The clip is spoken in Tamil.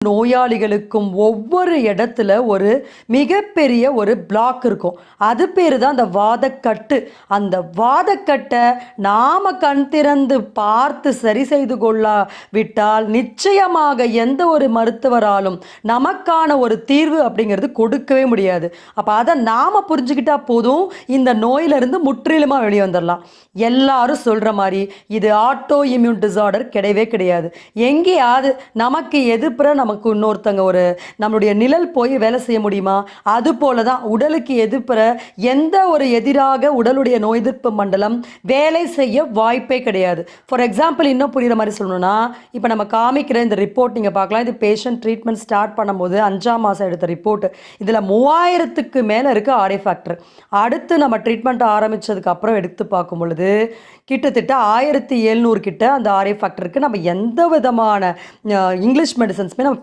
நோயாளிகளுக்கும் ஒவ்வொரு இடத்துல ஒரு மிகப்பெரிய ஒரு பிளாக் இருக்கும். அது பேர் தான் அந்த வாதக்கட்டு. அந்த வாதக்கட்டை நாம் கண் திறந்து பார்த்து சரி செய்து கொள்ளாவிட்டால் நிச்சயமாக எந்த ஒரு மருத்துவராலும் நமக்கான ஒரு தீர்வு அப்படிங்கிறது கொடுக்கவே முடியாது. அப்போ அதை நாம் புரிஞ்சுக்கிட்டா போதும், இந்த நோயிலிருந்து முற்றிலுமாக வெளியே வந்துடலாம். எல்லாரும் சொல்கிற மாதிரி இது ஆட்டோ இம்யூன் டிசார்டர் கிடையவே கிடையாது. எங்கேயாவது நமக்கு எதிர்ப்புற நமக்கு இன்னொருத்தங்க ஒரு நம்மளுடைய நிழல் போய் வேலை செய்ய முடியுமா? அது போல தான் உடலுக்கு எதிர்ப்புற எந்த ஒரு எதிராக உடலுடைய நோய் எதிர்ப்பு மண்டலம் வேலை செய்ய வாய்ப்பே கிடையாது. ஃபார் எக்ஸாம்பிள் இன்னும் புரிகிற மாதிரி சொல்லணும்னா, இப்போ நம்ம காமிக்கிற இந்த ரிப்போர்ட் நீங்கள் பார்க்கலாம். இது பேஷண்ட் ட்ரீட்மெண்ட் ஸ்டார்ட் பண்ணும்போது 5ஆம் மாதம் எடுத்த ரிப்போர்ட். இதில் 3000க்கு மேலே இருக்குது ஆர்ஏ ஃபேக்டர். அடுத்து நம்ம ட்ரீட்மெண்ட் ஆரம்பித்ததுக்கு அப்புறம் எடுத்து பார்க்கும் பொழுது கிட்டத்தட்ட 1700 கிட்ட அந்த ஆர்ஏ ஃபேக்டருக்கு நம்ம எந்த விதமான இங்கிலீஷ் மெடிசன்ஸுமே நம்ம